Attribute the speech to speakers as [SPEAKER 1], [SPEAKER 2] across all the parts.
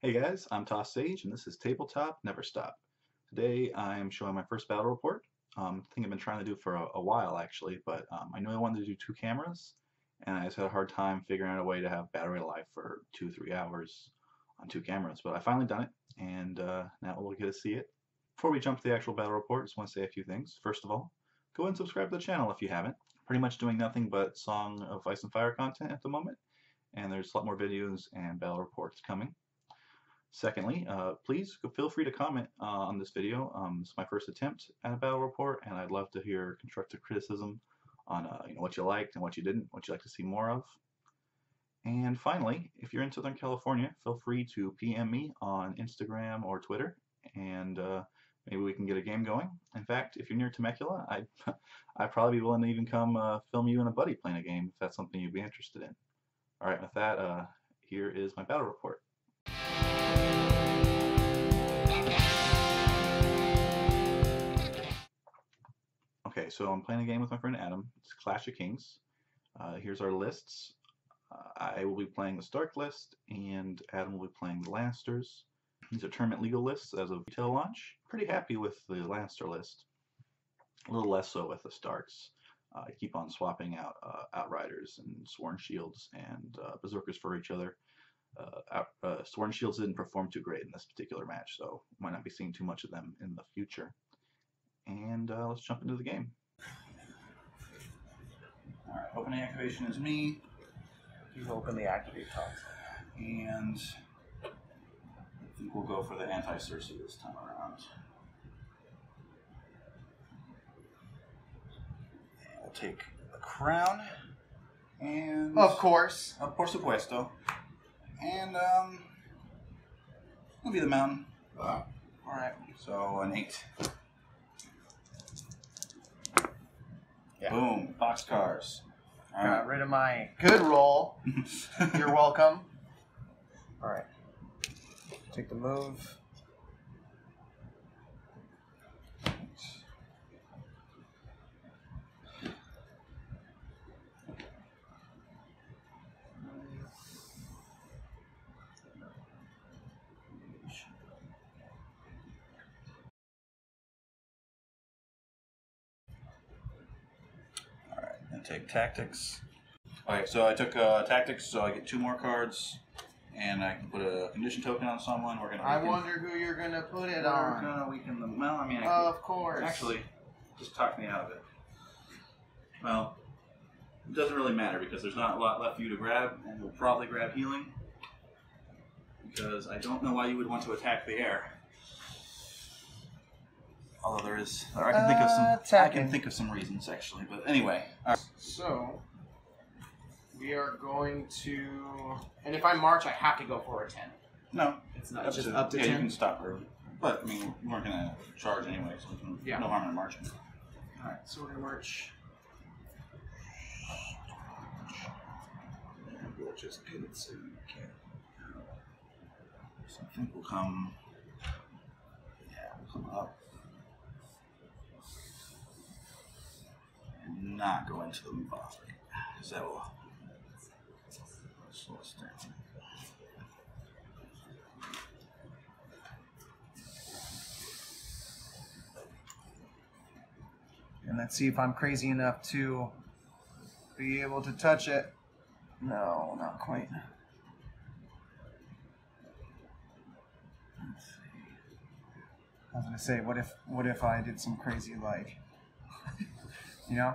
[SPEAKER 1] Hey guys, I'm Toss Sage and this is Tabletop Never Stop. Today I'm showing my first battle report. Thing I've been trying to do for a while actually, but I knew I wanted to do 2 cameras and I just had a hard time figuring out a way to have battery life for 2-3 hours on 2 cameras, but I finally done it and now we'll get to see it. Before we jump to the actual battle report, I just want to say a few things. First of all, go and subscribe to the channel if you haven't. Pretty much doing nothing but Song of Ice and Fire content at the moment, and there's a lot more videos and battle reports coming. Secondly, please feel free to comment on this video. This is my first attempt at a battle report, and I'd love to hear constructive criticism on what you liked and what you didn't, what you'd like to see more of. And finally, if you're in Southern California, feel free to PM me on Instagram or Twitter, and maybe we can get a game going. In fact, if you're near Temecula, I'd probably be willing to even come film you and a buddy playing a game if that's something you'd be interested in. All right, with that, here is my battle report. Okay, so I'm playing a game with my friend Adam. It's Clash of Kings. Here's our lists. I will be playing the Stark list, and Adam will be playing the Lannisters. These are tournament legal lists as of retail launch. Pretty happy with the Lannister list. A little less so with the Starks. I keep on swapping out Outriders and Sworn Shields and Berserkers for each other. Sworn Shields didn't perform too great in this particular match, so might not be seeing too much of them in the future. And let's jump into the game. Alright, opening activation is me.
[SPEAKER 2] You open the activate cards.
[SPEAKER 1] And I think we'll go for the anti-Cersei this time around. And we'll take the crown. And
[SPEAKER 2] Of course.
[SPEAKER 1] Por supuesto. And it'll be the mountain. Alright, so an 8.
[SPEAKER 2] Yeah.
[SPEAKER 1] Boom, boxcars.
[SPEAKER 2] Got rid of my good roll. You're welcome. Alright. Take the move.
[SPEAKER 1] Take tactics. Okay, so I took tactics, so I get 2 more cards, and I can put a condition token on someone. We're gonna.
[SPEAKER 2] I wonder who you're gonna put it on.
[SPEAKER 1] We're gonna weaken them. Well, I mean,
[SPEAKER 2] of course.
[SPEAKER 1] Actually, just talk me out of it. Well, it doesn't really matter because there's not a lot left for you to grab, and you'll probably grab healing. Because I don't know why you would want to attack the air. Although there is, or I can think of some. I can think of some reasons actually, but anyway.
[SPEAKER 2] So we are going to, and if I march, I have to go for a 10.
[SPEAKER 1] No,
[SPEAKER 2] it's not just up to 10.
[SPEAKER 1] Yeah, you can stop early, but I mean, we weren't gonna charge anyway, so no harm in marching.
[SPEAKER 2] All right, so we're gonna march.
[SPEAKER 1] And we'll just get it so you can. So I think we'll come. Yeah, we'll come up. And not go into the move off, because that will slow us down.
[SPEAKER 2] And let's see if I'm crazy enough to be able to touch it. No, not quite. Let's see. I was gonna say, what if I did some crazy like. You know?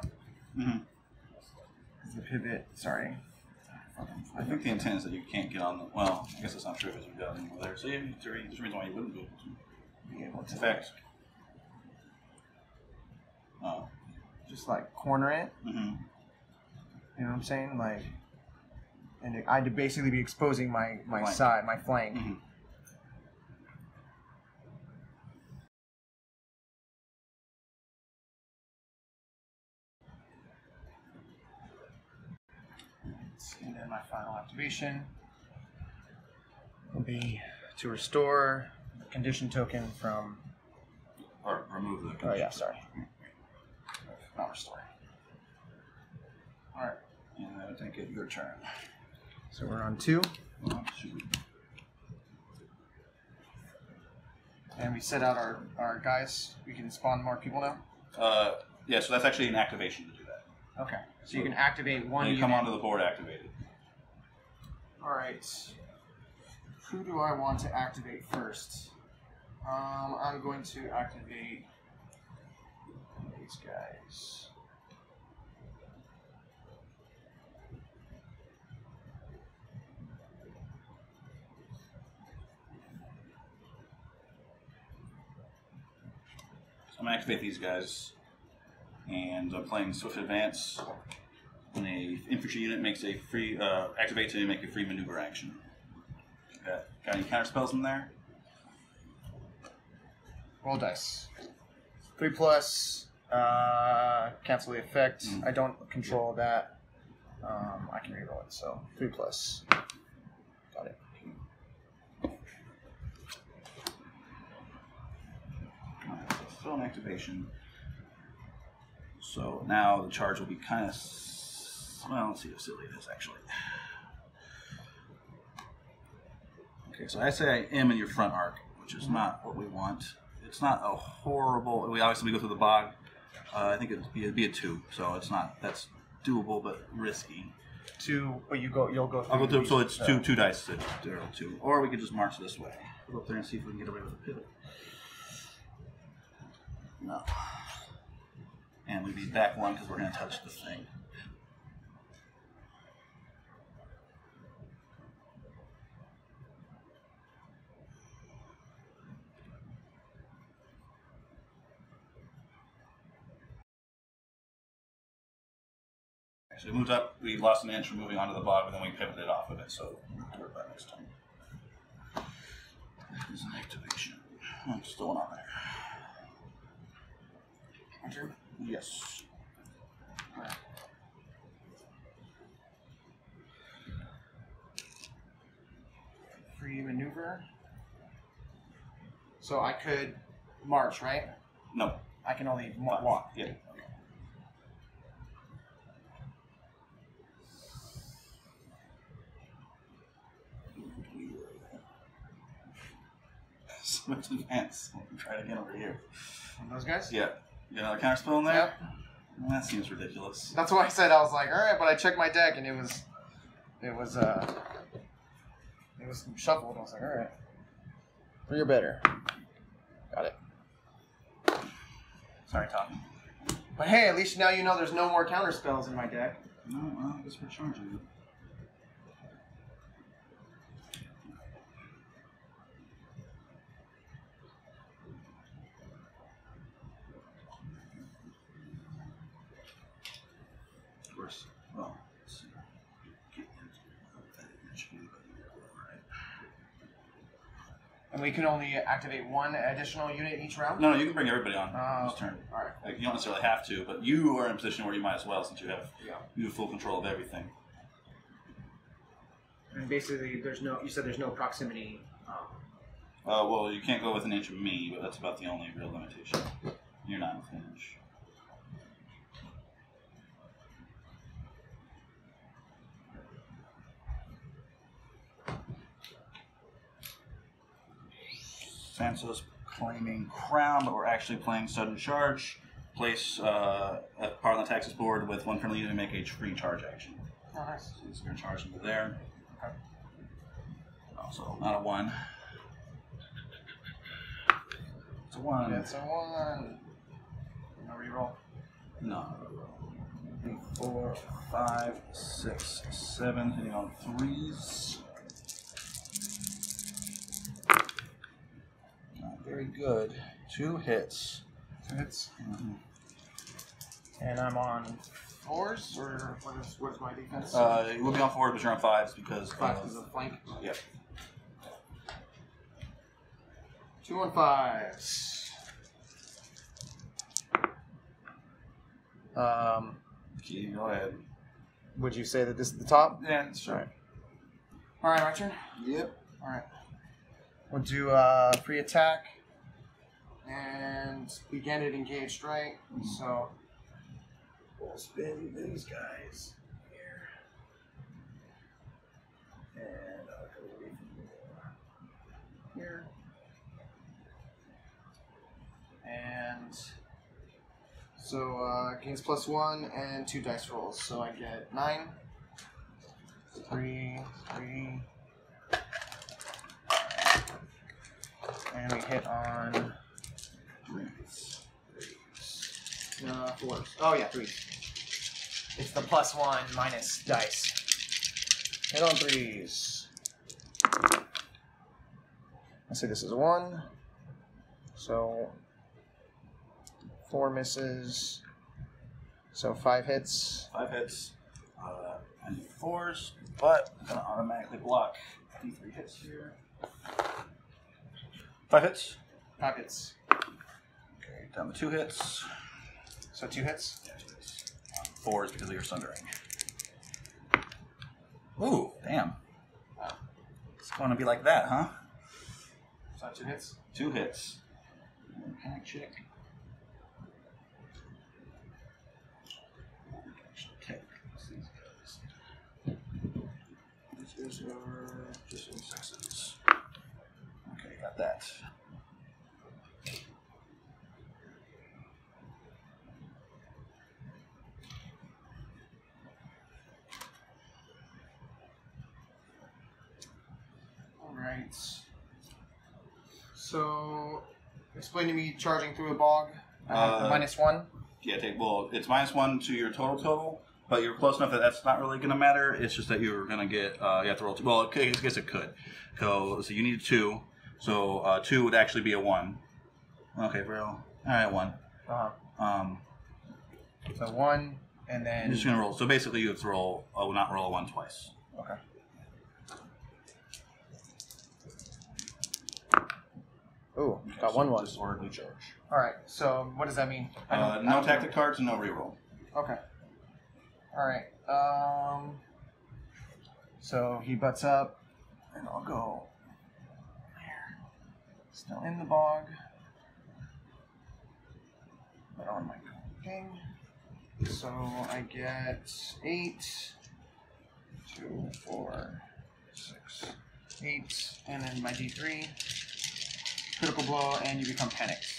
[SPEAKER 1] Mm-hmm.
[SPEAKER 2] The pivot, sorry.
[SPEAKER 1] I think the intent is that you can't get on the, well, I guess that's not true because you've got anything there. So yeah, there's a reason why you wouldn't be able to. In fact,
[SPEAKER 2] just like corner it.
[SPEAKER 1] Mm-hmm.
[SPEAKER 2] You know what I'm saying? Like, and I'd basically be exposing my side, my flank.
[SPEAKER 1] Mm-hmm.
[SPEAKER 2] And then my final activation will be to restore the condition token from.
[SPEAKER 1] Or remove the condition.
[SPEAKER 2] Oh yeah, sorry. Not restore. All right.
[SPEAKER 1] And I think it's your turn.
[SPEAKER 2] So we're on 2.
[SPEAKER 1] Oh, shoot.
[SPEAKER 2] And we set out our guys. We can spawn more people now?
[SPEAKER 1] Yeah, so that's actually an activation to do that.
[SPEAKER 2] Okay. So you can activate one
[SPEAKER 1] When you
[SPEAKER 2] unit.
[SPEAKER 1] come onto the board activated.
[SPEAKER 2] Alright. Who do I want to activate first? I'm going to activate these guys.
[SPEAKER 1] I'm going to activate these guys, and I'm playing Swift Advance. When a infantry unit makes a free activates and you make a free maneuver action. Got any counter spells in there?
[SPEAKER 2] Roll dice. 3+. Cancel the effect. I don't control that. I can reroll it, so 3+. Got it.
[SPEAKER 1] Still an activation. So now the charge will be kind of, well, let's see how silly it is actually. Okay, so I say I am in your front arc, which is not what we want. It's not a horrible, we obviously go through the bog. I think it'd be a 2, so it's not, that's doable but risky.
[SPEAKER 2] 2, but you'll go through.
[SPEAKER 1] I'll go through, so it's two dice to roll 2. Or we could just march this way. Go up there and see if we can get away with a pivot. No. And we'd be back 1 because we're going to touch the thing. Okay, so we moved up, we lost an inch from moving onto the bog, and then we pivoted off of it, so we'll do it by next time. That is an activation. Oh, it's still on there.
[SPEAKER 2] Enter?
[SPEAKER 1] Yes.
[SPEAKER 2] Alright. Free maneuver. So I could march, right?
[SPEAKER 1] No.
[SPEAKER 2] I can only walk.
[SPEAKER 1] Yeah. Switch advance. We'll try it again over here.
[SPEAKER 2] And those guys?
[SPEAKER 1] Yeah. You got another counter spell in there?
[SPEAKER 2] Yep.
[SPEAKER 1] That seems ridiculous.
[SPEAKER 2] That's why I said, I was like, alright, but I checked my deck and it was shuffled. I was like, alright. 3 or better. Got it.
[SPEAKER 1] Sorry, Tom.
[SPEAKER 2] But hey, at least now you know there's no more counter spells in my deck.
[SPEAKER 1] No, well, I guess we're charging it. Of course. Well, let's see.
[SPEAKER 2] And we can only activate 1 additional unit each round?
[SPEAKER 1] No, you can bring everybody on this turn.
[SPEAKER 2] Alright.
[SPEAKER 1] Like, you don't necessarily have to, but you are in a position where you might as well, since you have full control of everything.
[SPEAKER 2] And basically, you said there's no proximity.
[SPEAKER 1] Well, you can't go within an inch of me, but that's about the only real limitation. You're not within an inch. Sansa's claiming crown, but we're actually playing sudden charge. Place a part on the Texas board with 1 friendly unit to make a free charge action.
[SPEAKER 2] Oh, nice.
[SPEAKER 1] So he's going to charge into there.
[SPEAKER 2] Okay.
[SPEAKER 1] Also, not a 1. It's a 1.
[SPEAKER 2] That's a 1. No reroll.
[SPEAKER 1] No. 4, 5, 6, 7, hitting on 3s. Not very good. 2 hits.
[SPEAKER 2] 2 hits. And I'm on 4s, or what's my defense?
[SPEAKER 1] We'll be on 4s, but you're on 5s because
[SPEAKER 2] 5 because of flank.
[SPEAKER 1] Yep.
[SPEAKER 2] 2 on 5s.
[SPEAKER 1] Key, go ahead.
[SPEAKER 2] Would you say that this is the top?
[SPEAKER 1] Yeah, that's right.
[SPEAKER 2] Alright, my turn?
[SPEAKER 1] Yep.
[SPEAKER 2] Alright. We'll do free attack. And begin it engaged, right? So we'll spin these guys here. And I'll go away from here. So gains +1 and 2 dice rolls. So I get 9. 3, 3. And we hit on 4s. Oh yeah, 3. It's the +1 minus dice. Hit on 3s. Let's say this is a 1. So 4 misses. So 5 hits.
[SPEAKER 1] 5 hits. I need 4s, but I'm going to automatically block D3 hits here. 5 hits.
[SPEAKER 2] 5 hits.
[SPEAKER 1] Okay, down to 2 hits.
[SPEAKER 2] So 2 hits?
[SPEAKER 1] Yeah, 2 hits. 4s because of your sundering. Ooh, damn.
[SPEAKER 2] Wow.
[SPEAKER 1] It's going to be like that, huh?
[SPEAKER 2] So 2 hits?
[SPEAKER 1] 2 hits. Panic check. Okay. These are just in 6s. Okay, got that.
[SPEAKER 2] Alright. So, explain to me charging through a bog. -1.
[SPEAKER 1] Yeah, well, it's -1 to your total, but you're close enough that that's not really going to matter. It's just that you're going to get, you have to roll 2. Well, I guess it could. So you need 2. So 2 would actually be a 1. Okay, real. All right, 1.
[SPEAKER 2] So 1, and then...
[SPEAKER 1] You're just going to roll. So basically you have to roll, not roll a 1 twice.
[SPEAKER 2] Okay. Ooh,
[SPEAKER 1] Okay,
[SPEAKER 2] got
[SPEAKER 1] so
[SPEAKER 2] 1 1.
[SPEAKER 1] Disorderly charge.
[SPEAKER 2] Alright, so what does that mean?
[SPEAKER 1] No tactic cards and no reroll.
[SPEAKER 2] Okay. Alright, so he butts up, and I'll go there. Still in the bog. But on my king. So I get 8, 2, 4, 6, 8, and then my D3. Critical blow, and you become panicked.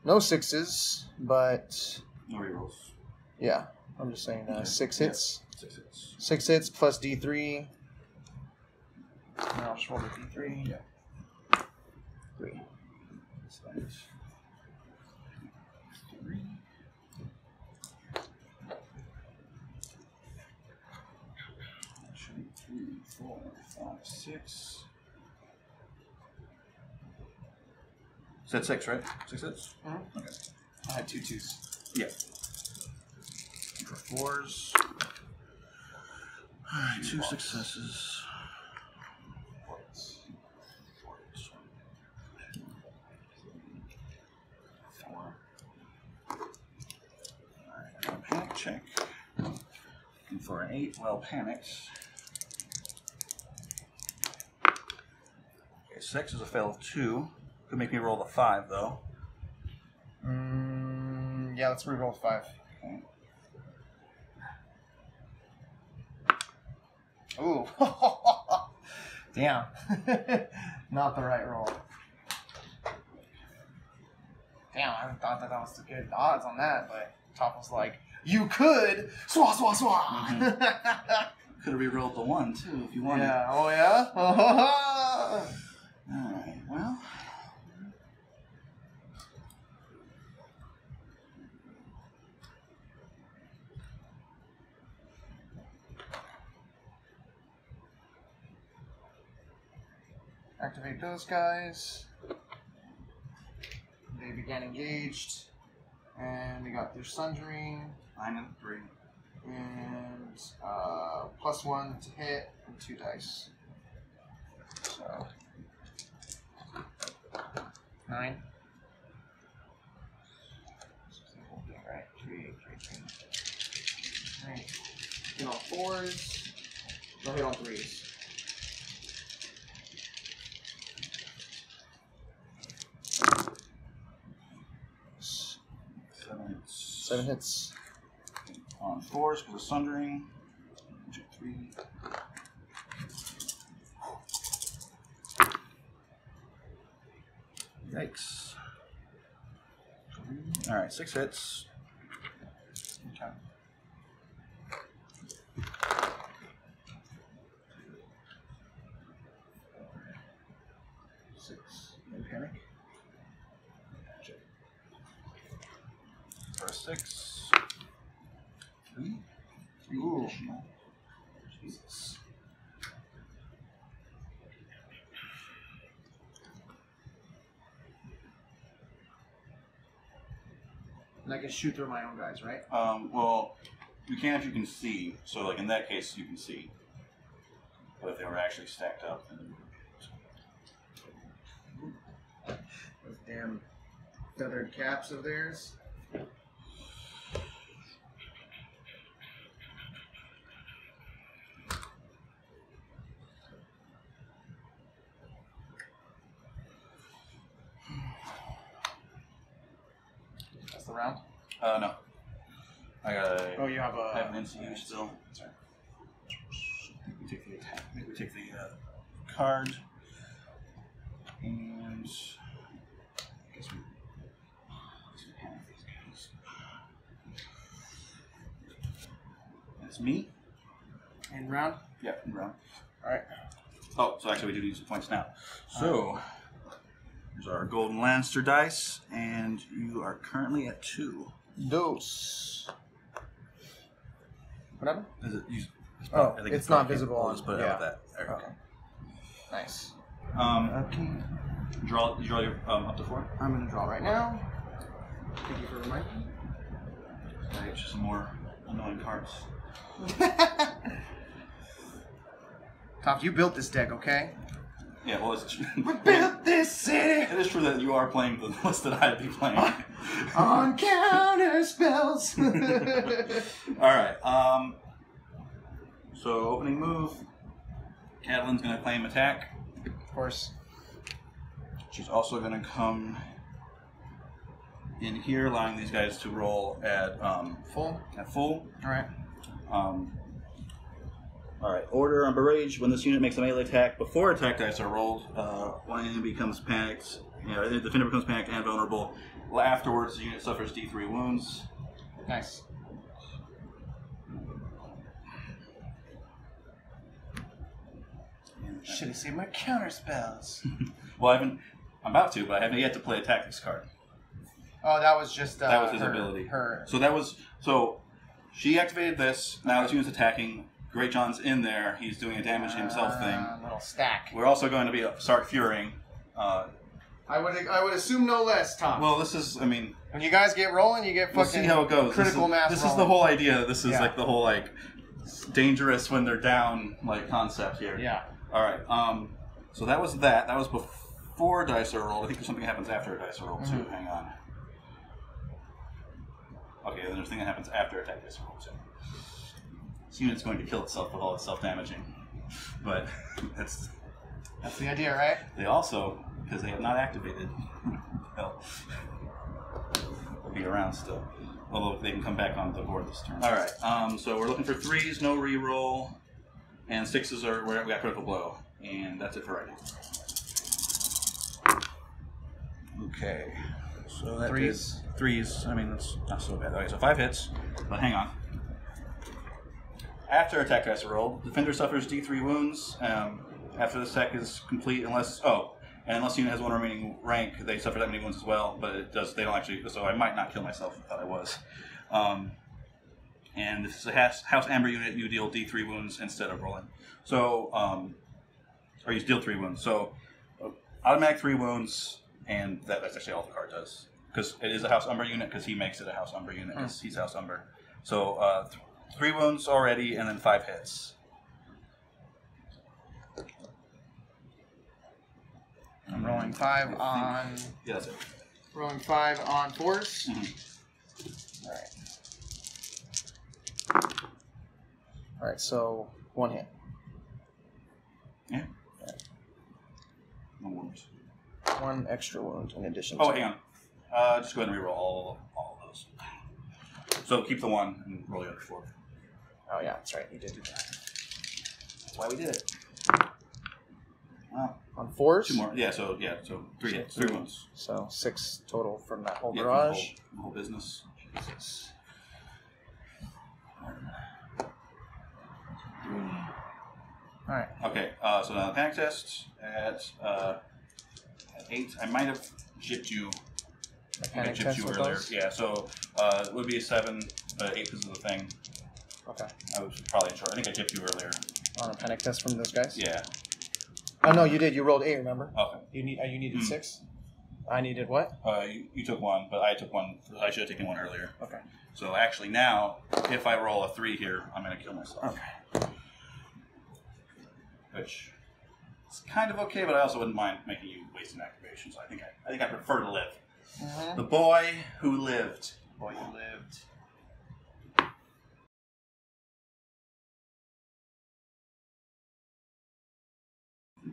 [SPEAKER 2] No 6s, but
[SPEAKER 1] No rerolls.
[SPEAKER 2] yeah, I'm just saying 6
[SPEAKER 1] Yeah.
[SPEAKER 2] hits.
[SPEAKER 1] 6 hits.
[SPEAKER 2] 6 hits plus D3. And I'll just roll the D3.
[SPEAKER 1] Yeah.
[SPEAKER 2] 3.
[SPEAKER 1] That's nice. 3. 3, 4, 5, 6. Is that 6, right? 6 hits?
[SPEAKER 2] Mm-hmm.
[SPEAKER 1] Okay.
[SPEAKER 2] I had 2 2s.
[SPEAKER 1] Yeah. For 4s. Alright, 2 successes. 4. Alright, panic check. Looking for an 8, well panicked. Okay, 6 is a fail of 2. Could make me roll the 5 though.
[SPEAKER 2] Yeah, let's reroll 5.
[SPEAKER 1] Okay.
[SPEAKER 2] Ooh. Damn. Not the right roll. Damn, I thought that was the good odds on that, but Top was like, you could! Swah, swah, swah!
[SPEAKER 1] Mm-hmm. Could have re-rolled the 1 too if you wanted.
[SPEAKER 2] Yeah, oh yeah?
[SPEAKER 1] Alright, well.
[SPEAKER 2] Activate those guys. They began engaged. And we got their Sundering.
[SPEAKER 1] 9 and 3.
[SPEAKER 2] And +1 to hit and 2 dice. So 9. Right, 3, 3, 3. Right. Hit on 4s. Or hit on 3s. Seven hits.
[SPEAKER 1] On 4s because of Sundering. 2, 3. 6. All right, 6 hits.
[SPEAKER 2] Okay. No panic.
[SPEAKER 1] First 6. 3.
[SPEAKER 2] Ooh.
[SPEAKER 1] Additional. Jesus.
[SPEAKER 2] And I can shoot through my own guys, right?
[SPEAKER 1] Well, you can if you can see. So, like in that case, you can see. But if they were actually stacked up, then
[SPEAKER 2] Those damn feathered caps of theirs. That's the round?
[SPEAKER 1] no. I got a.
[SPEAKER 2] Oh, you have a.
[SPEAKER 1] I have an NCU still. Sorry. We take the attack. Maybe we take the card. And. I guess we. Panic these guys. That's me.
[SPEAKER 2] And round?
[SPEAKER 1] Yeah, round.
[SPEAKER 2] Alright.
[SPEAKER 1] Oh, so actually we do need some points now. So, here's our golden Lannister dice, and you are currently at 2.
[SPEAKER 2] Dose. What happened?
[SPEAKER 1] Is it?
[SPEAKER 2] Oh, it's not visible
[SPEAKER 1] We'll
[SPEAKER 2] on.
[SPEAKER 1] just put it out with that. There we
[SPEAKER 2] Okay. Nice.
[SPEAKER 1] Okay. Draw your up to 4.
[SPEAKER 2] I'm gonna draw right now. Thank you for reminding me.
[SPEAKER 1] I get you some more annoying cards.
[SPEAKER 2] Top, you built this deck, okay?
[SPEAKER 1] Yeah, well, it's
[SPEAKER 2] We built this city
[SPEAKER 1] it is true that you are playing the list that I'd be playing.
[SPEAKER 2] on counter spells.
[SPEAKER 1] All right. So opening move. Catalin's gonna claim attack.
[SPEAKER 2] Of course.
[SPEAKER 1] She's also gonna come in here, allowing these guys to roll at
[SPEAKER 2] Full.
[SPEAKER 1] full.
[SPEAKER 2] All right.
[SPEAKER 1] All right. Order on Barrage. When this unit makes a melee attack before attack dice are rolled, one enemy becomes panicked. You know, the defender becomes panicked and vulnerable. Afterwards, the unit suffers D3 wounds.
[SPEAKER 2] Nice. Should have saved my counter spells.
[SPEAKER 1] Well, I'm about to, but I haven't yet to play a tactics card.
[SPEAKER 2] Oh, that was just
[SPEAKER 1] That was his
[SPEAKER 2] her,
[SPEAKER 1] ability.
[SPEAKER 2] Her.
[SPEAKER 1] So she activated this. Now this unit's attacking. Great John's in there. He's doing a damage to himself thing.
[SPEAKER 2] Little stack.
[SPEAKER 1] We're also going to be start furying.
[SPEAKER 2] I would assume no less, Tom.
[SPEAKER 1] Well, this is. I mean,
[SPEAKER 2] when you guys get rolling, you get fucking.
[SPEAKER 1] we'll see how it goes.
[SPEAKER 2] Critical mass.
[SPEAKER 1] This is
[SPEAKER 2] rolling.
[SPEAKER 1] the whole idea. This is
[SPEAKER 2] Yeah.
[SPEAKER 1] like the whole like dangerous when they're down like concept here.
[SPEAKER 2] Yeah.
[SPEAKER 1] All right. So that was that. That was before dice are rolled. I think there's something that happens after dice are rolled too. Hang on. Okay, then there's a thing that happens after attack dice are rolled too. This unit's going to kill itself with all its self-damaging, but that's
[SPEAKER 2] the idea, right?
[SPEAKER 1] they also, because they have not activated, they'll be around still. Although they can come back onto the board this turn. All right. So we're looking for 3s, no re-roll, and 6s are we got critical blow, and that's it for right now. Okay. So that
[SPEAKER 2] 3s.
[SPEAKER 1] is 3s. I mean, that's not so bad. Okay, so 5 hits, but hang on. After attack dice are rolled, defender suffers D3 wounds. After this attack is complete, unless the unit has one remaining rank, they suffer that many wounds as well. But it does. They don't actually. So I might not kill myself. I thought I was. And if it's a House Amber unit, you deal D3 wounds instead of rolling. So, or you deal 3 wounds. So automatic 3 wounds, and that's actually all the card does. Because it is a House Umber unit, because he makes it a House Umber unit, because he's House Umber. So 3 wounds already, and then 5 hits.
[SPEAKER 2] I'm rolling 5 on.
[SPEAKER 1] Yeah, that's it.
[SPEAKER 2] Rolling 5 on 4s.
[SPEAKER 1] Mm-hmm.
[SPEAKER 2] Alright. Alright, so 1 hit.
[SPEAKER 1] Yeah. No wounds.
[SPEAKER 2] 1 extra wound in addition
[SPEAKER 1] Oh,
[SPEAKER 2] to.
[SPEAKER 1] hang on. Just go ahead and reroll all of those. So keep the 1 and roll the other 4.
[SPEAKER 2] Oh, yeah, that's right. You did do that.
[SPEAKER 1] That's why we did it. Well,
[SPEAKER 2] On 4s?
[SPEAKER 1] 2 more. Yeah, so three hits, 3 wounds.
[SPEAKER 2] So 6 total from that whole
[SPEAKER 1] Yep,
[SPEAKER 2] barrage.
[SPEAKER 1] The whole business.
[SPEAKER 2] Jesus. 1, 3. All right.
[SPEAKER 1] Okay, so now the panic test at 8. I might have gypped you.
[SPEAKER 2] Panic
[SPEAKER 1] I gypped
[SPEAKER 2] test
[SPEAKER 1] you
[SPEAKER 2] with
[SPEAKER 1] earlier.
[SPEAKER 2] those?
[SPEAKER 1] Yeah, so it would be a 7, but 8 is the thing.
[SPEAKER 2] Okay.
[SPEAKER 1] I was probably in short. I think I gypped you earlier.
[SPEAKER 2] On a panic test from those guys?
[SPEAKER 1] Yeah.
[SPEAKER 2] Oh no, you did. You rolled 8. Remember?
[SPEAKER 1] Okay.
[SPEAKER 2] You needed 6. I needed what?
[SPEAKER 1] You took 1, but I took 1. I should have taken 1 earlier.
[SPEAKER 2] Okay.
[SPEAKER 1] So actually now, if I roll a 3 here, I'm going to kill myself.
[SPEAKER 2] Okay.
[SPEAKER 1] Which is kind of okay, but I also wouldn't mind making you waste an activation. So I think I prefer to live.
[SPEAKER 2] Mm-hmm.
[SPEAKER 1] The boy who lived.
[SPEAKER 2] Boy who lived.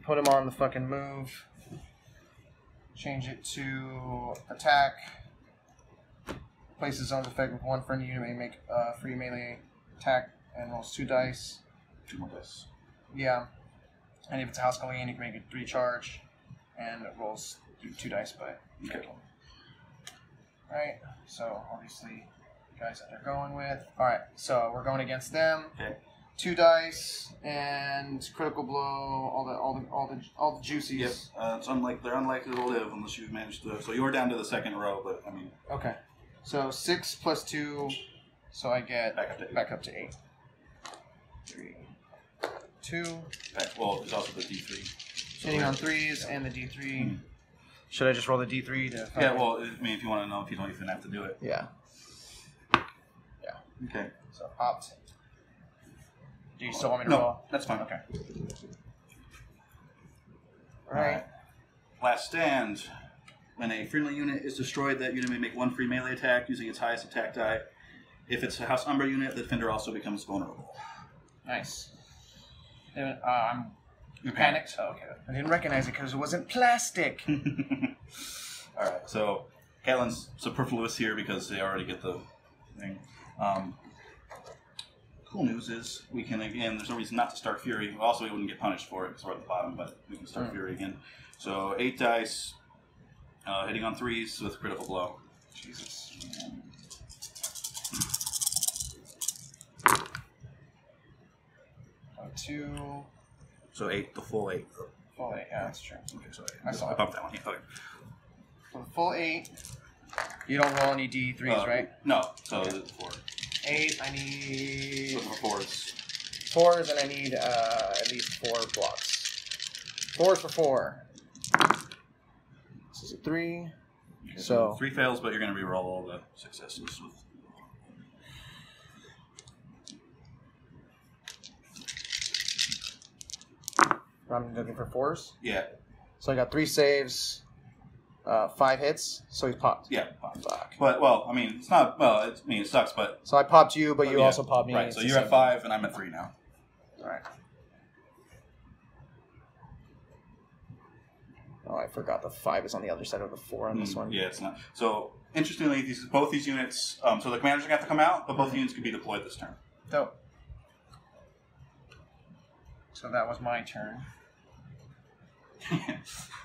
[SPEAKER 2] Put him on the fucking move. Change it to attack. Places zone's effect with 1 friendly unit may make a free melee attack and rolls 2 dice.
[SPEAKER 1] 2 more dice.
[SPEAKER 2] Yeah. And if it's a house calling in, you can make it 3 charge. And it rolls 2 dice, but you kill him. Alright, so obviously the guys that they're going with. Alright, so we're going against them.
[SPEAKER 1] Okay.
[SPEAKER 2] 2 dice and critical blow, all the juicies.
[SPEAKER 1] Yep. They're unlikely to live unless you manage to. So you're down to the second row, but I mean.
[SPEAKER 2] Okay. So 6 plus 2, so I get back up to 8. 3, 2.
[SPEAKER 1] Well, there's also the D3. So
[SPEAKER 2] Hitting on 3s and the D3. Mm-hmm. Should I just roll the D3 to?
[SPEAKER 1] Yeah. Well, I mean, if you want to know if you don't even have to do it.
[SPEAKER 2] Yeah.
[SPEAKER 1] Okay.
[SPEAKER 2] So opt. Do you still want me to roll?
[SPEAKER 1] No, that's fine.
[SPEAKER 2] Okay. All right.
[SPEAKER 1] Last stand. When a friendly unit is destroyed, that unit may make 1 free melee attack using its highest attack die. If it's a House Umbra unit, the defender also becomes vulnerable.
[SPEAKER 2] Nice. I'm panicked. Oh, okay. I didn't recognize it because it wasn't plastic.
[SPEAKER 1] All right. So Catelyn's superfluous here because they already get the thing. Cool news is we can, again, there's no reason not to start Fury. Also, we wouldn't get punished for it because we're at the bottom, but we can start Fury again. So 8 dice, hitting on 3s with critical blow.
[SPEAKER 2] Jesus. 2.
[SPEAKER 1] So 8, the full 8.
[SPEAKER 2] Full 8, yeah, that's true.
[SPEAKER 1] Okay, so
[SPEAKER 2] I saw
[SPEAKER 1] I
[SPEAKER 2] it.
[SPEAKER 1] bumped that one. Yeah, okay.
[SPEAKER 2] For the full 8, you don't roll any D3s, right?
[SPEAKER 1] No, so okay. 4.
[SPEAKER 2] 8, I need...
[SPEAKER 1] Look for 4s.
[SPEAKER 2] 4s, and I need at least 4 blocks. 4s for 4. This is a 3.
[SPEAKER 1] Okay,
[SPEAKER 2] so
[SPEAKER 1] 3 fails, but you're going to re-roll all the successes. With...
[SPEAKER 2] I'm looking for 4s?
[SPEAKER 1] Yeah.
[SPEAKER 2] So I got 3 saves, 5 hits, so he's popped.
[SPEAKER 1] Yeah, popped.
[SPEAKER 2] Fuck.
[SPEAKER 1] But, well, I mean, it's not, well, I mean, it sucks, but...
[SPEAKER 2] So I popped you, but you also popped me.
[SPEAKER 1] Right, so you're at 5, and I'm at 3 now.
[SPEAKER 2] Alright. Oh, I forgot the 5 is on the other side of the 4 on this one.
[SPEAKER 1] Yeah, it's not. So, interestingly, both these units, so the commanders are going to have to come out, but both units could be deployed this turn.
[SPEAKER 2] Dope. So that was my turn.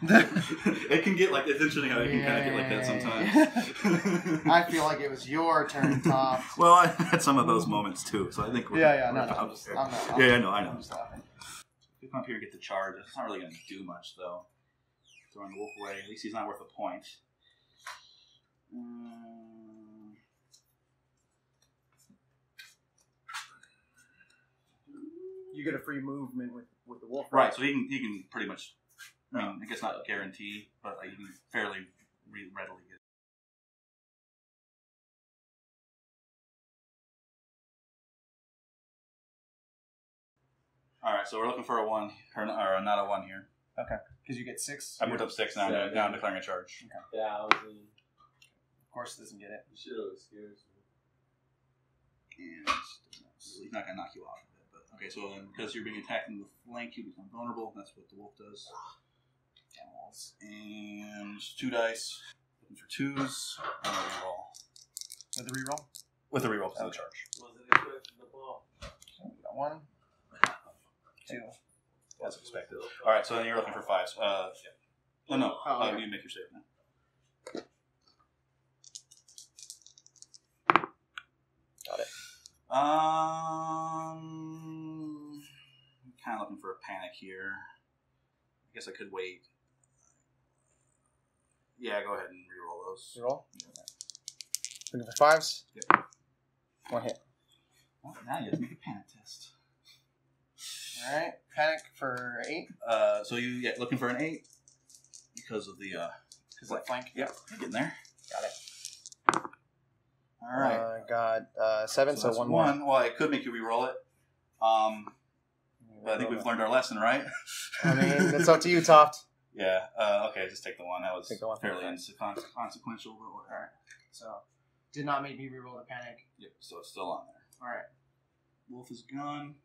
[SPEAKER 1] It can get like, it's interesting how it can kind of get like that sometimes.
[SPEAKER 2] I feel like it was your turn, Tom.
[SPEAKER 1] Well, I had some of those moments too, so I think we're...
[SPEAKER 2] I know.
[SPEAKER 1] I'm just laughing. If we come up here and get the charge, it's not really going to do much, though. Throwing the wolf away, at least he's not worth a point.
[SPEAKER 2] You get a free movement with the wolf.
[SPEAKER 1] Right, so he can pretty much... I mean, I guess not guarantee, but like, you can fairly readily get. All right, so we're looking for a 1, or not a 1 here.
[SPEAKER 2] Okay, because you get 6.
[SPEAKER 1] I moved up 6 now. Now I'm declaring a charge.
[SPEAKER 2] Okay.
[SPEAKER 3] Yeah, I was in.
[SPEAKER 2] Of course, it doesn't get it.
[SPEAKER 3] You should have excused me.
[SPEAKER 1] And he's not gonna knock you off of it, but okay. So then, because you're being attacked in the flank, you become vulnerable. That's what the wolf does. And 2 dice. Looking for 2s. And a reroll.
[SPEAKER 2] With the reroll?
[SPEAKER 1] With a reroll for the charge.
[SPEAKER 3] Wasn't expecting the ball.
[SPEAKER 2] So we got 1, 2.
[SPEAKER 1] as expected. All right, so then you're looking for 5s. No.
[SPEAKER 2] Okay.
[SPEAKER 1] You make your save now.
[SPEAKER 2] Got it.
[SPEAKER 1] I'm kind of looking for a panic here. I guess I could wait. Yeah, go ahead and reroll those.
[SPEAKER 2] Reroll? Yeah. Looking for 5s?
[SPEAKER 1] Yep.
[SPEAKER 2] 1 hit.
[SPEAKER 1] Well, now you have to make a panic test.
[SPEAKER 2] Alright, panic for 8.
[SPEAKER 1] So you looking for an 8 because of the
[SPEAKER 2] Because of flank?
[SPEAKER 1] Yep, you're getting there.
[SPEAKER 2] Got it.
[SPEAKER 1] All right.
[SPEAKER 2] Got 7, so
[SPEAKER 1] that's
[SPEAKER 2] 1 more.
[SPEAKER 1] Well, it could make you re-roll it. But I think we've learned our lesson, right?
[SPEAKER 2] I mean, it's up to you, Toft.
[SPEAKER 1] Yeah. Okay, just take the 1. That was fairly inconsequential. But
[SPEAKER 2] All right. So, did not make me re-roll the panic.
[SPEAKER 1] Yep. So it's still on there.
[SPEAKER 2] All right.
[SPEAKER 1] Wolf is gone.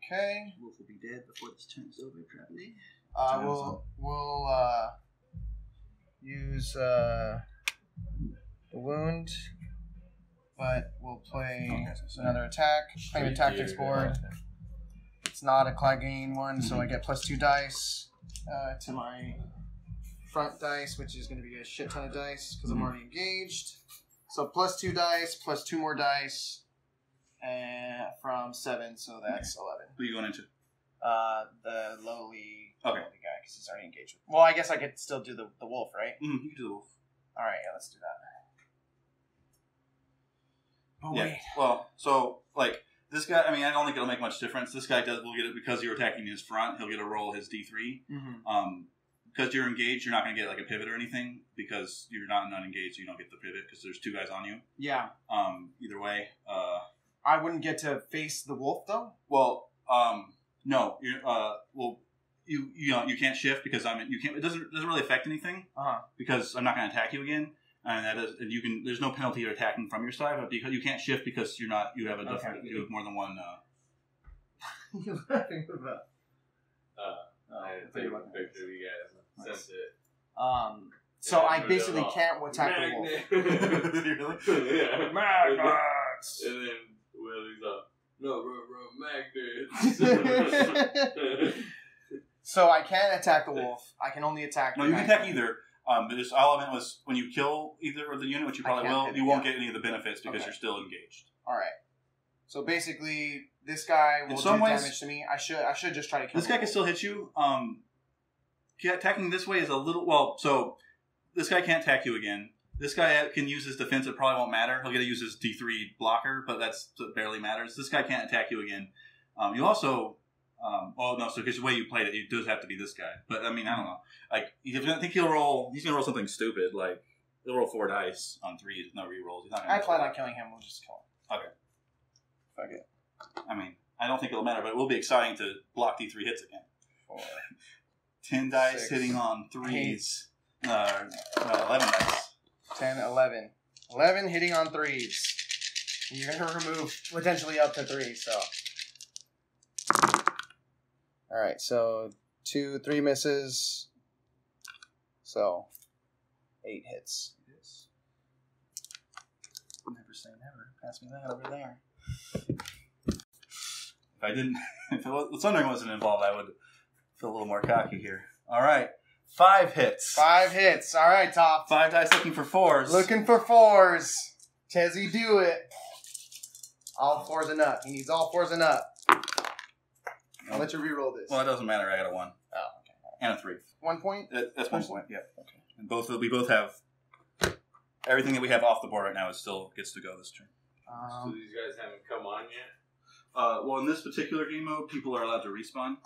[SPEAKER 2] Okay.
[SPEAKER 1] Wolf will be dead before this turn is over, probably.
[SPEAKER 2] We'll use the wound, but we'll play another attack. Play the tactics board. It's not a Clegane one, so I get +2 dice to my front dice, which is going to be a shit ton of dice because I'm already engaged. So +2 dice, +2 more dice, from 7, so that's 11.
[SPEAKER 1] Who are you going into?
[SPEAKER 2] The lowly
[SPEAKER 1] Okay.
[SPEAKER 2] guy, because he's already engaged. Well, I guess I could still do the wolf, right?
[SPEAKER 1] You can do the wolf.
[SPEAKER 2] All right, yeah, let's do that. Oh,
[SPEAKER 1] Yeah.
[SPEAKER 2] wait.
[SPEAKER 1] Well, so like this guy, I mean, I don't think it'll make much difference. This guy will get it because you're attacking his front. He'll get a roll his D3.
[SPEAKER 2] Mm-hmm.
[SPEAKER 1] Because you're engaged, you're not going to get like a pivot or anything because you're not engaged. So you don't get the pivot because there's 2 guys on you.
[SPEAKER 2] Yeah.
[SPEAKER 1] Either way.
[SPEAKER 2] I wouldn't get to face the wolf though.
[SPEAKER 1] Well, no. You can't shift because you can't. It doesn't really affect anything. Because I'm not going to attack you again. And that is, and you can. There's no penalty to attacking from your side, but because you can't shift because you're not. You have a different. You have more than one.
[SPEAKER 2] You're laughing about.
[SPEAKER 3] I took a picture of you guys and sent it.
[SPEAKER 2] So I basically can't attack the wolf.
[SPEAKER 1] Really?
[SPEAKER 3] Yeah.
[SPEAKER 2] Magnets.
[SPEAKER 3] And then Willie's up. No, magnets.
[SPEAKER 2] So I can't attack the wolf. I can only attack.
[SPEAKER 1] No, you can attack either. But this element was when you kill either of the unit, which you probably will, you won't get any of the benefits because you're still engaged.
[SPEAKER 2] All right. So basically, this guy will do damage to me. I should just try to kill him.
[SPEAKER 1] This guy can still hit you. Attacking this way is a little so this guy can't attack you again. This guy can use his defense. It probably won't matter. He'll get to use his D3 blocker, but that barely matters. This guy can't attack you again. You also. So because the way you played it, it does have to be this guy. But I mean, I don't know. Like, I think he's gonna roll something stupid. Like he'll roll 4 dice on 3s, no rerolls.
[SPEAKER 2] I plan on killing him. We'll just kill him.
[SPEAKER 1] Okay.
[SPEAKER 2] Fuck it.
[SPEAKER 1] I mean, I don't think it'll matter, but it will be exciting to block D3 hits again.
[SPEAKER 2] 4,
[SPEAKER 1] 10 dice
[SPEAKER 2] 6,
[SPEAKER 1] hitting on 3s. 11 dice.
[SPEAKER 2] 10, 11. 11 hitting on 3s. You're gonna remove potentially up to 3. So. All right, so 2, 3 misses. So 8 hits.
[SPEAKER 1] Never say never. Pass me that over there. If the Sundering wasn't involved, I would feel a little more cocky here. All right, 5 hits.
[SPEAKER 2] 5 hits. All right, Top.
[SPEAKER 1] 5 dice looking for 4s.
[SPEAKER 2] Looking for 4s. Tezzy, do it. All 4s and up. He needs all 4s and up. I'll let you re-roll this.
[SPEAKER 1] Well, it doesn't matter. I got a 1.
[SPEAKER 2] Oh, okay.
[SPEAKER 1] And a 3.
[SPEAKER 2] 1 point?
[SPEAKER 1] That's 1 point. Yeah.
[SPEAKER 2] Okay.
[SPEAKER 1] And we both have everything that we have off the board right now. Still gets to go this turn.
[SPEAKER 3] So these guys haven't come on yet?
[SPEAKER 1] Well, in this particular game mode, people are allowed to respawn.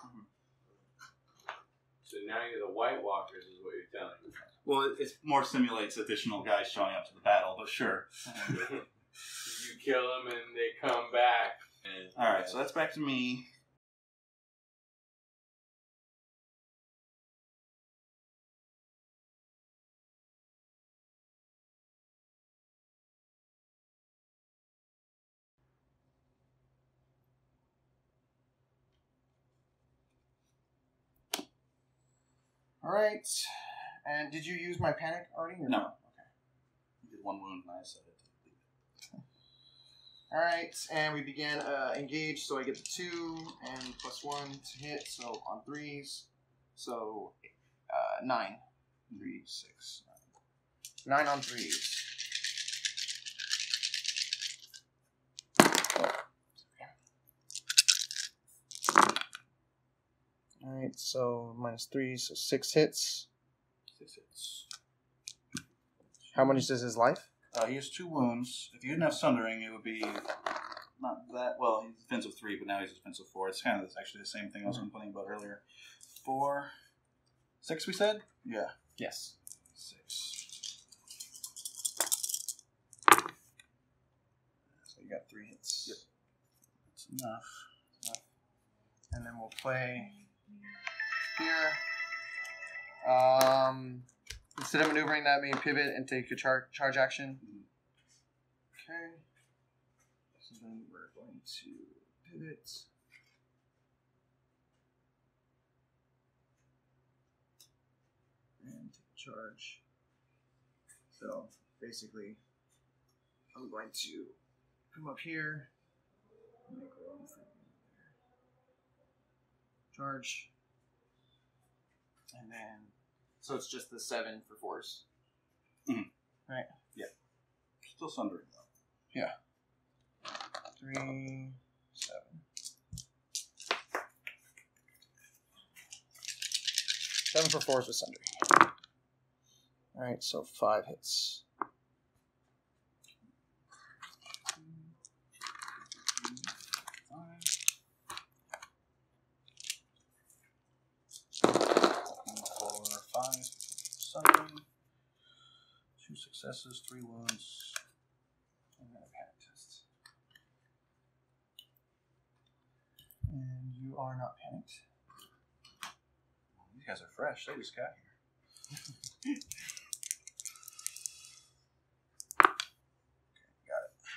[SPEAKER 3] So now you're the White Walkers, is what you're telling me.
[SPEAKER 1] Well, it more simulates additional guys showing up to the battle, but sure.
[SPEAKER 3] You kill them and they come back.
[SPEAKER 1] All right, so that's back to me.
[SPEAKER 2] All right. And did you use my panic already? Or
[SPEAKER 1] No.
[SPEAKER 2] Okay.
[SPEAKER 1] You did 1 wound, and I said it.
[SPEAKER 2] All right, and we begin engage. So I get the 2 and +1 to hit. So on 3s, so 9. 3, 6, 9. 9 on 3s. All right, so -3, so 6 hits.
[SPEAKER 4] 6 hits.
[SPEAKER 2] How much does his life?
[SPEAKER 4] He has 2 wounds. If you didn't have Sundering, it would be not that well. He's defensive 3, but now he's defensive 4. It's kind of actually the same thing I was complaining about earlier. 4, 6. We said, yeah.
[SPEAKER 2] Yes.
[SPEAKER 4] 6.
[SPEAKER 2] So you got 3 hits.
[SPEAKER 4] Yep. That's enough.
[SPEAKER 2] And then we'll play here. Instead of maneuvering that, may pivot and take a charge action. Okay. So then we're going to pivot. And take a charge. So basically, I'm going to come up here. Make room for charge. And then, so it's just the 7 for force.
[SPEAKER 4] Mm-hmm.
[SPEAKER 2] Right?
[SPEAKER 4] Yeah. Still Sundering, though.
[SPEAKER 2] Yeah. 3, 7. 7 for force with sundering. Alright, so 5 hits.
[SPEAKER 4] 5 Sundering. 2 successes, 3 wounds.
[SPEAKER 2] And then a panic test. And you are not panicked.
[SPEAKER 4] These guys are fresh. They just got here.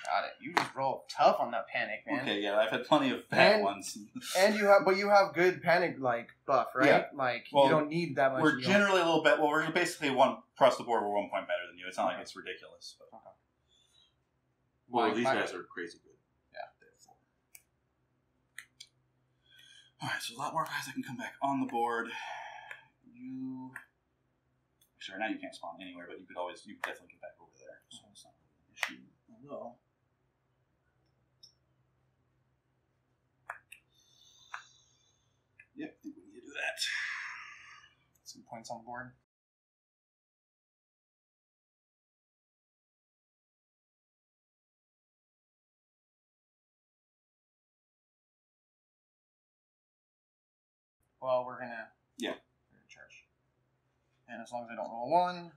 [SPEAKER 2] Got it. You just rolled tough on that panic, man.
[SPEAKER 4] Okay, yeah, I've had plenty of bad ones.
[SPEAKER 2] And you have good panic buff, right?
[SPEAKER 4] Yeah.
[SPEAKER 2] Like
[SPEAKER 4] Well,
[SPEAKER 2] you don't need that much.
[SPEAKER 4] We're generally a little bit. Well, we're basically across the board. We're 1 point better than you. It's not like it's ridiculous. But.
[SPEAKER 2] Okay.
[SPEAKER 4] Well, these guys are crazy good.
[SPEAKER 2] Yeah.
[SPEAKER 4] Therefore. All right, so a lot more guys that can come back on the board. You. Sure, now you can't spawn anywhere, but you could definitely get back over there. So it's not really an issue. Although. Yep, I think we need to do that.
[SPEAKER 2] Some points on the board. Well, we're gonna charge. And as long as I don't roll a 1.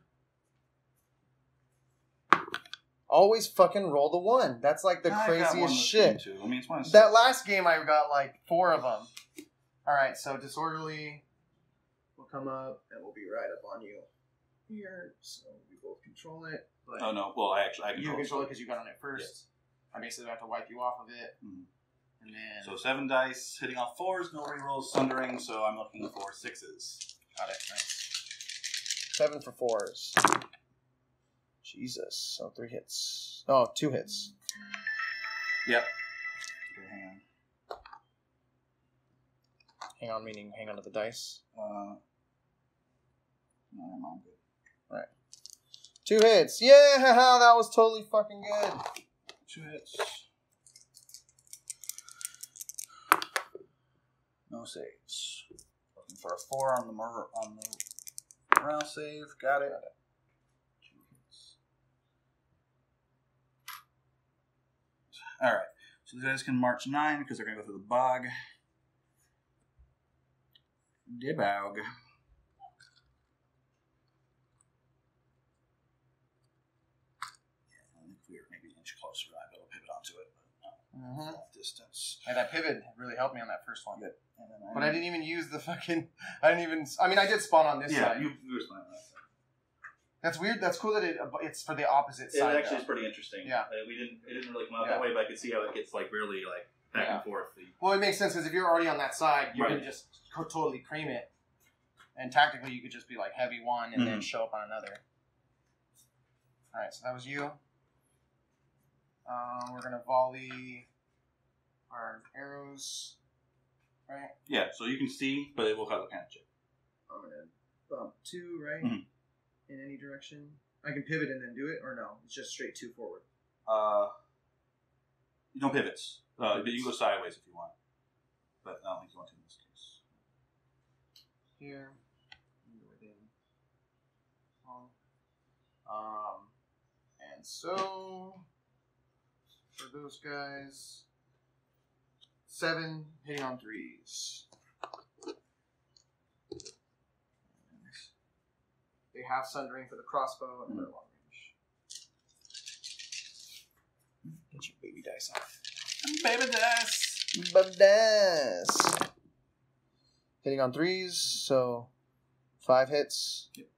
[SPEAKER 2] Always fucking roll the 1. That's like the craziest shit.
[SPEAKER 4] I mean, it's 1
[SPEAKER 2] that last game I got like 4 of them. Alright, so Disorderly will come up and we'll be right up on you here. So we both control it. But
[SPEAKER 4] oh no, well I
[SPEAKER 2] control it because you got on it first. Yes. I basically have to wipe you off of it.
[SPEAKER 4] Mm-hmm.
[SPEAKER 2] And then
[SPEAKER 4] so 7 dice, hitting off 4s, no rerolls, Sundering, so I'm looking for 6s.
[SPEAKER 2] Got it, nice. 7 for 4s. Jesus. So 3 hits. Oh, 2 hits.
[SPEAKER 4] Yep. Okay, hang on.
[SPEAKER 2] Hang on, meaning hang on to the dice.
[SPEAKER 4] No, I'm good.
[SPEAKER 2] Alright. 2 hits. Yeah, that was totally fucking good.
[SPEAKER 4] 2 hits. No saves. Looking for a 4 on the morale save. Got it. 2 hits. Alright. So these guys can march 9 because they're going to go through the bog. Debog. I think we were maybe an inch closer. I'd be able to pivot onto it, but that distance.
[SPEAKER 2] Yeah, that pivot really helped me on that first one.
[SPEAKER 4] Good.
[SPEAKER 2] But I didn't even use the fucking. I mean, I did spawn on this side.
[SPEAKER 4] Yeah, you were spawning on that side.
[SPEAKER 2] That's weird. That's cool that it's for the opposite side.
[SPEAKER 4] It actually is pretty interesting.
[SPEAKER 2] Yeah.
[SPEAKER 4] It didn't really come out that way, but I could see how it gets like really like back and forth.
[SPEAKER 2] Well, it makes sense because if you're already on that side, you can just totally cream it. And tactically, you could just be like heavy 1 and then show up on another. Alright, so that was you. We're gonna volley our arrows, right?
[SPEAKER 4] Yeah, so you can see, but it will cause a panic check.
[SPEAKER 2] I'm gonna bump 2, right?
[SPEAKER 4] Mhm.
[SPEAKER 2] In any direction. I can pivot and then do it, or no? It's just straight 2 forward.
[SPEAKER 4] You don't pivots. But you can go sideways if you want. But I don't think you want to in this case.
[SPEAKER 2] Here. Within. And so for those guys, 7 hitting on 3s. They have sundering for the crossbow and their long range. Get your baby dice off.
[SPEAKER 4] Baby dice!
[SPEAKER 2] Baby dice! Hitting on 3s, so 5 hits.
[SPEAKER 4] Yep.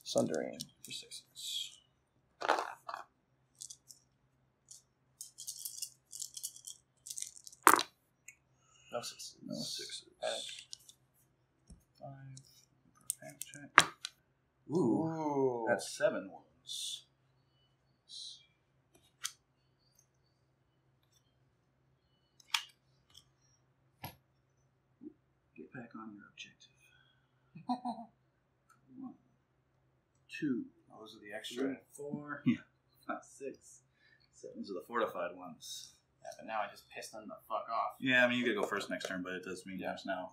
[SPEAKER 2] Sundering.
[SPEAKER 4] For 6s.
[SPEAKER 2] No 6s.
[SPEAKER 4] No 6s. 5. Panic check. Ooh. That's 7 wounds. Get back on your objective. 1, 2.
[SPEAKER 2] Those are the extra.
[SPEAKER 4] 4. Yeah. Not 6. 7s are the fortified ones.
[SPEAKER 2] Yeah, but now I just pissed them the fuck off.
[SPEAKER 4] Yeah, I mean, you could go first next turn, but it does mean damage now.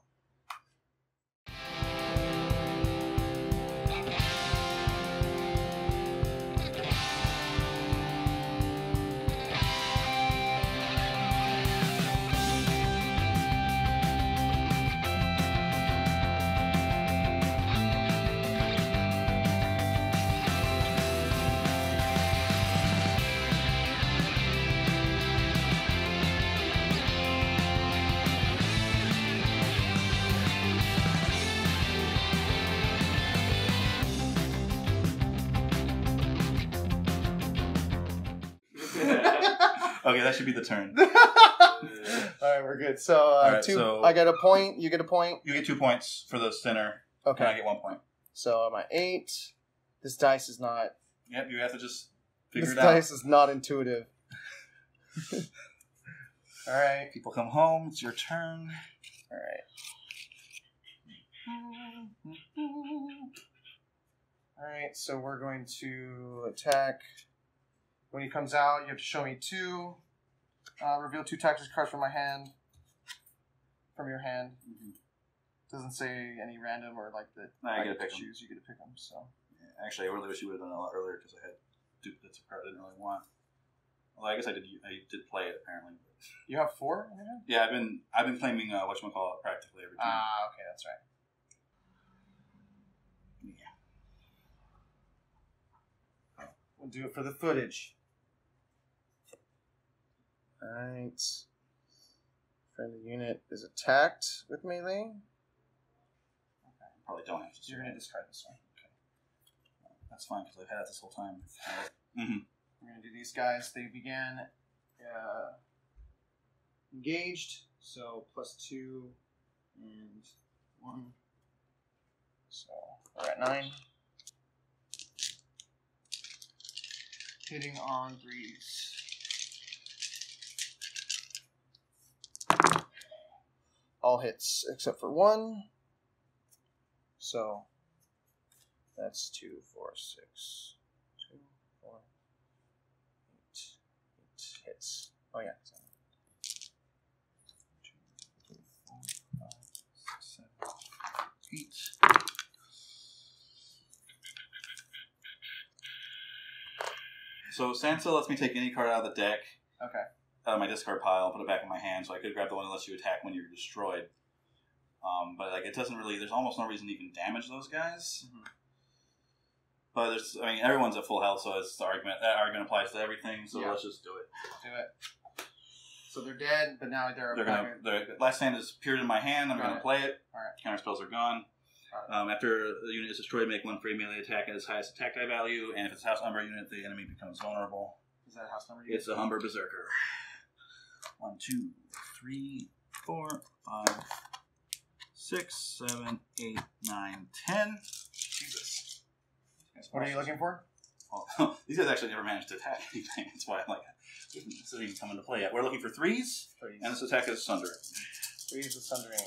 [SPEAKER 4] Okay, that should be the turn.
[SPEAKER 2] Alright, we're good. So,
[SPEAKER 4] Alright,
[SPEAKER 2] 2.
[SPEAKER 4] so-
[SPEAKER 2] I get a point. You get a point.
[SPEAKER 4] You get 2 points for the center,
[SPEAKER 2] Okay.
[SPEAKER 4] and I get 1 point.
[SPEAKER 2] So I'm at 8. This dice is not.
[SPEAKER 4] Yep, you have to just figure
[SPEAKER 2] This
[SPEAKER 4] it out.
[SPEAKER 2] dice is not intuitive. Alright.
[SPEAKER 4] People come home, it's your turn.
[SPEAKER 2] Alright. Alright, so we're going to attack. When he comes out, you have to show me 2. Reveal 2 tactics cards from my hand. From your hand. Doesn't say any random or like that.
[SPEAKER 4] No, you get to pick 'em.
[SPEAKER 2] choose. You get to pick them. So.
[SPEAKER 4] Yeah, actually, I really wish you would have done it a lot earlier because I had duplicates of cards I didn't really want. Although I guess I did play it apparently.
[SPEAKER 2] You have 4 in your hand?
[SPEAKER 4] Yeah, I've been claiming whatchamacallit practically every time.
[SPEAKER 2] Okay, that's right.
[SPEAKER 4] Yeah.
[SPEAKER 2] We'll do it for the footage. Alright. Friendly unit is attacked with melee.
[SPEAKER 4] Probably don't have to.
[SPEAKER 2] You're going to discard this one. Okay.
[SPEAKER 4] That's fine because I've had it this whole time.
[SPEAKER 2] We're going to do these guys. They began engaged, so +2 and 1. So we're at 9. Hitting on 3s. All hits except for 1. So that's 2, 4, 6. 2, 4, 8. 8 hits. Oh yeah. 2, 3, 4, 5, 6, 7, 8.
[SPEAKER 4] So Sansa lets me take any card out of the deck,
[SPEAKER 2] Okay.
[SPEAKER 4] out of my discard pile, and put it back in my hand, so I could grab the one that lets you attack when you're destroyed. But like, it doesn't really. There's almost no reason to even damage those guys. But there's, I mean, everyone's at full health, so it's the argument. That argument applies to everything. So let's just do it.
[SPEAKER 2] Do it. So they're dead, but now they're
[SPEAKER 4] The last hand is appeared in my hand. I'm
[SPEAKER 2] Got
[SPEAKER 4] going to
[SPEAKER 2] it.
[SPEAKER 4] play it.
[SPEAKER 2] All right.
[SPEAKER 4] Counter spells are gone. After the unit is destroyed, make 1 free melee attack at its highest attack die value, and if it's a House Umber unit, the enemy becomes vulnerable.
[SPEAKER 2] Is that house number?
[SPEAKER 4] It's a Humber Berserker. 1, 2, 3, 4, 5, 6, 7, 8, 9, 10. Jesus.
[SPEAKER 2] What are you looking for?
[SPEAKER 4] Well, these guys actually never managed to attack anything. That's why I like it. This doesn't even come into play yet. We're looking for threes, and this attack is sundering.
[SPEAKER 2] Threes with sundering.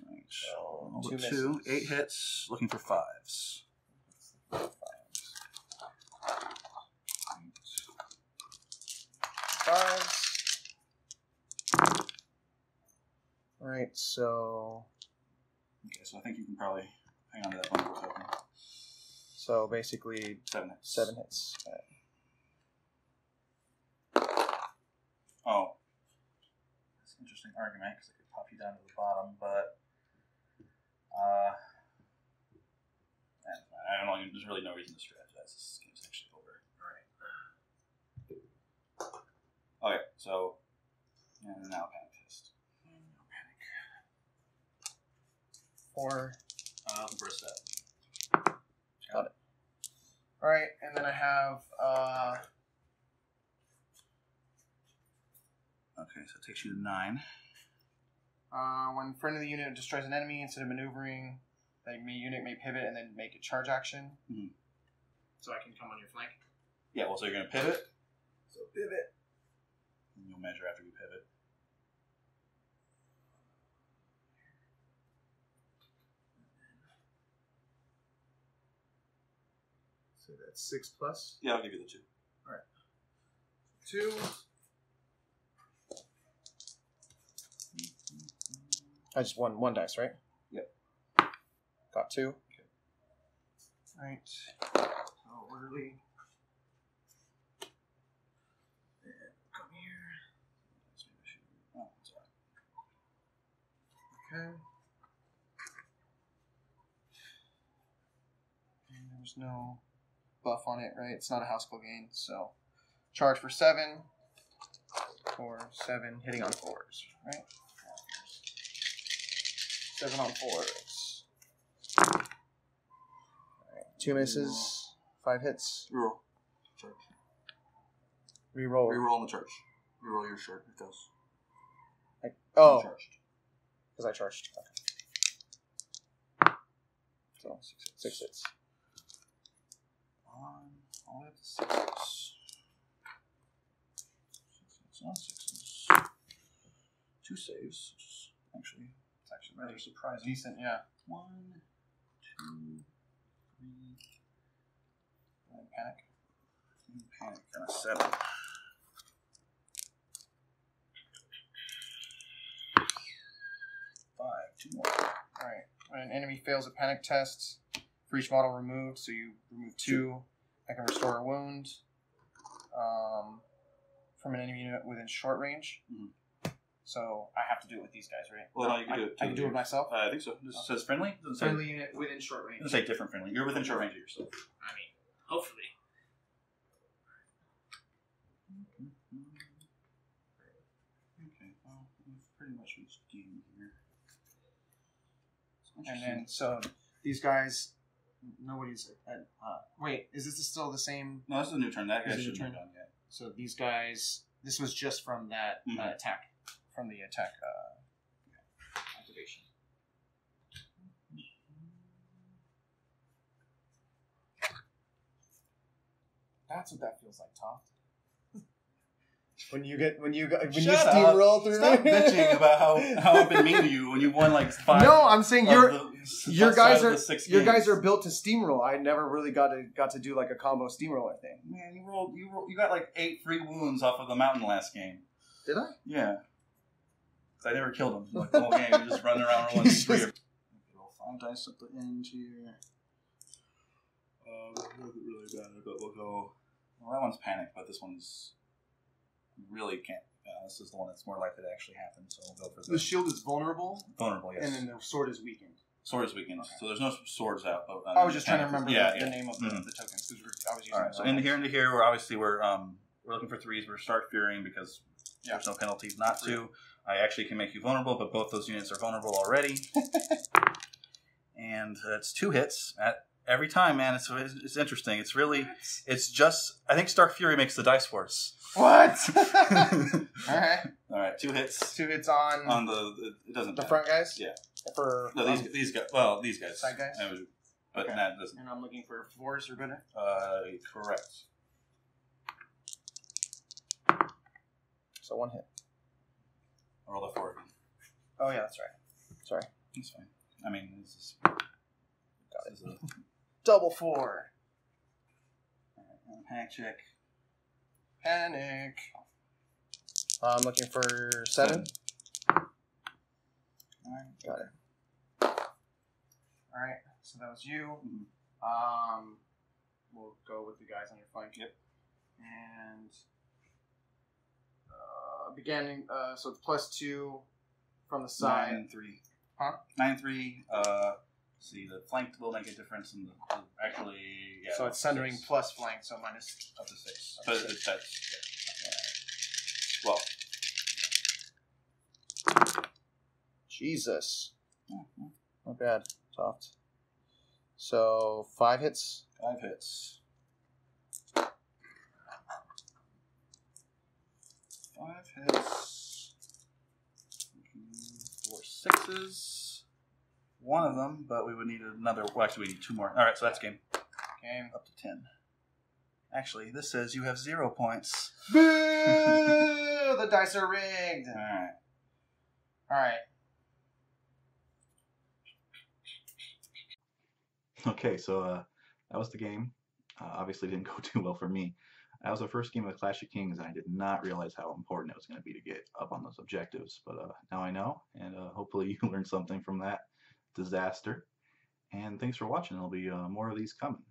[SPEAKER 4] Right.
[SPEAKER 2] So,
[SPEAKER 4] Two,
[SPEAKER 2] misses.
[SPEAKER 4] 8 hits, looking for fives.
[SPEAKER 2] Fives. Alright, so...
[SPEAKER 4] Okay, so I think you can probably hang on to that vulnerable token.
[SPEAKER 2] So basically
[SPEAKER 4] 7 hits.
[SPEAKER 2] 7 hits.
[SPEAKER 4] Oh. That's an interesting argument, because I could pop you down to the bottom, but... I don't know, there's really no reason to strategize. This game's actually over. Alright. Okay, so... And now panic test. No panic.
[SPEAKER 2] 4.
[SPEAKER 4] Burst that.
[SPEAKER 2] Got it. Alright, and then I have...
[SPEAKER 4] Okay, so it takes you to 9.
[SPEAKER 2] when friend of the unit destroys an enemy, instead of maneuvering, the unit may pivot and then make a charge action.
[SPEAKER 4] Mm-hmm.
[SPEAKER 2] So I can come on your flank.
[SPEAKER 4] Yeah, well, so you're going to pivot.
[SPEAKER 2] So pivot.
[SPEAKER 4] And you'll measure after you pivot.
[SPEAKER 2] So that's 6 plus.
[SPEAKER 4] Yeah, I'll give you the 2.
[SPEAKER 2] All right. 2. I just won 1 dice, right?
[SPEAKER 4] Yep.
[SPEAKER 2] Got 2.
[SPEAKER 4] Okay.
[SPEAKER 2] Right. So orderly. And come here.
[SPEAKER 4] Oh, sorry.
[SPEAKER 2] Okay. And there's no buff on it, right? It's not a house call gain, so charge for 7. For 7, hitting on 4s, right? 7 on 4s. Alright, 2 misses, 5 hits.
[SPEAKER 4] Reroll. Charge.
[SPEAKER 2] Reroll.
[SPEAKER 4] Reroll on the charge. Reroll your shirt. It goes.
[SPEAKER 2] Oh,
[SPEAKER 4] Charged.
[SPEAKER 2] because I charged. Okay. So 6 hits.
[SPEAKER 4] All the way up to 6s. 6 hits on 6s. 2 saves. Actually, it's actually rather surprising.
[SPEAKER 2] Decent, yeah.
[SPEAKER 4] 1, 2, 3.
[SPEAKER 2] Panic.
[SPEAKER 4] Panic and a 7. 5. 2 more.
[SPEAKER 2] Alright. When an enemy fails a panic test, for each model removed, so you remove 2, I can restore a wound from an enemy unit within short range.
[SPEAKER 4] Mm-hmm.
[SPEAKER 2] So I have to do it with these guys, right?
[SPEAKER 4] Well, no, you can do it.
[SPEAKER 2] I can do it myself?
[SPEAKER 4] I think so. This says friendly? Doesn't say,
[SPEAKER 2] Friendly unit within short range.
[SPEAKER 4] doesn't say different friendly. You're within short range of yourself.
[SPEAKER 2] I mean, hopefully.
[SPEAKER 4] Okay, well, we've pretty much reached game here.
[SPEAKER 2] And then, so these guys, nobody's at, wait, is this still the same?
[SPEAKER 4] No, this is a new turn. That guy
[SPEAKER 2] This is a
[SPEAKER 4] shouldn't have
[SPEAKER 2] turn?
[SPEAKER 4] done yet.
[SPEAKER 2] So these guys, this was just from that attack, from the attack activation. That's what that feels like, Toft. When you steamroll through.
[SPEAKER 4] Stop bitching about how I've been mean to you when you won like 5.
[SPEAKER 2] No, I'm saying your guys
[SPEAKER 4] are
[SPEAKER 2] are built to steamroll. I never really got to do like a combo steamroller thing.
[SPEAKER 4] Man, you got like 8 free wounds off of the mountain last game.
[SPEAKER 2] Did I?
[SPEAKER 4] Yeah. I never killed him. Like the whole game, you're just running around rolling 3. Roll 5 dice at the end here. This isn't really bad, but we'll go. Well, that one's panic, but this one's really can't. This is the one that's more likely to actually happen, so we'll go for
[SPEAKER 2] The shield is vulnerable,
[SPEAKER 4] vulnerable. Yes.
[SPEAKER 2] and then the sword is weakened.
[SPEAKER 4] Sword is weakened, so there's no swords out. But,
[SPEAKER 2] I was just trying to remember
[SPEAKER 4] the
[SPEAKER 2] name of the tokens because I was using.
[SPEAKER 4] All right, so into here, we're looking for 3s. We're start fearing because there's no penalties not to. I actually can make you vulnerable, but both those units are vulnerable already. And that's 2 hits at every time, man. It's interesting. It's just I think Stark Fury makes the dice worse.
[SPEAKER 2] What? All right.
[SPEAKER 4] 2 hits.
[SPEAKER 2] 2 hits on
[SPEAKER 4] the it doesn't
[SPEAKER 2] the
[SPEAKER 4] matter.
[SPEAKER 2] front guys.
[SPEAKER 4] Yeah.
[SPEAKER 2] For
[SPEAKER 4] No, these guys. Well, these guys.
[SPEAKER 2] Side guys.
[SPEAKER 4] but
[SPEAKER 2] Okay.
[SPEAKER 4] that doesn't.
[SPEAKER 2] And I'm looking for 4s or better.
[SPEAKER 4] Correct.
[SPEAKER 2] So 1 hit.
[SPEAKER 4] Roll the 4 again.
[SPEAKER 2] Oh yeah, that's right. Sorry.
[SPEAKER 4] That's fine. I mean, this is.
[SPEAKER 2] Got it. Double 4.
[SPEAKER 4] Alright, hack check.
[SPEAKER 2] Panic. I'm looking for 7.
[SPEAKER 4] Alright.
[SPEAKER 2] Got it. Alright, so that was you.
[SPEAKER 4] Mm-hmm.
[SPEAKER 2] We'll go with the guys on your flank.
[SPEAKER 4] Yep.
[SPEAKER 2] And beginning, so it's +2 from the side.
[SPEAKER 4] 9 and 3.
[SPEAKER 2] Huh?
[SPEAKER 4] 9 and 3. See, the flank will make a difference in the actually. Yeah.
[SPEAKER 2] So it's centering
[SPEAKER 4] 6.
[SPEAKER 2] plus flank, so minus.
[SPEAKER 4] Up to 6.
[SPEAKER 2] Up to
[SPEAKER 4] But
[SPEAKER 2] 6.
[SPEAKER 4] that's. Yeah. Well.
[SPEAKER 2] Jesus.
[SPEAKER 4] Mm-hmm.
[SPEAKER 2] Not bad. Soft. So 5 hits.
[SPEAKER 4] 5 hits. 5 hits. 4 6s. 1 of them, but we would need another. Well, actually, we need 2 more. All right, so that's game.
[SPEAKER 2] Game.
[SPEAKER 4] Up to 10. Actually, this says you have 0 points.
[SPEAKER 2] Boo! The dice are rigged.
[SPEAKER 4] All right.
[SPEAKER 2] All right.
[SPEAKER 1] Okay, so that was the game. Obviously didn't go too well for me. That was the first game of Clash of Kings, and I did not realize how important it was going to be to get up on those objectives. But now I know, and hopefully you learned something from that disaster. And thanks for watching. There'll be more of these coming.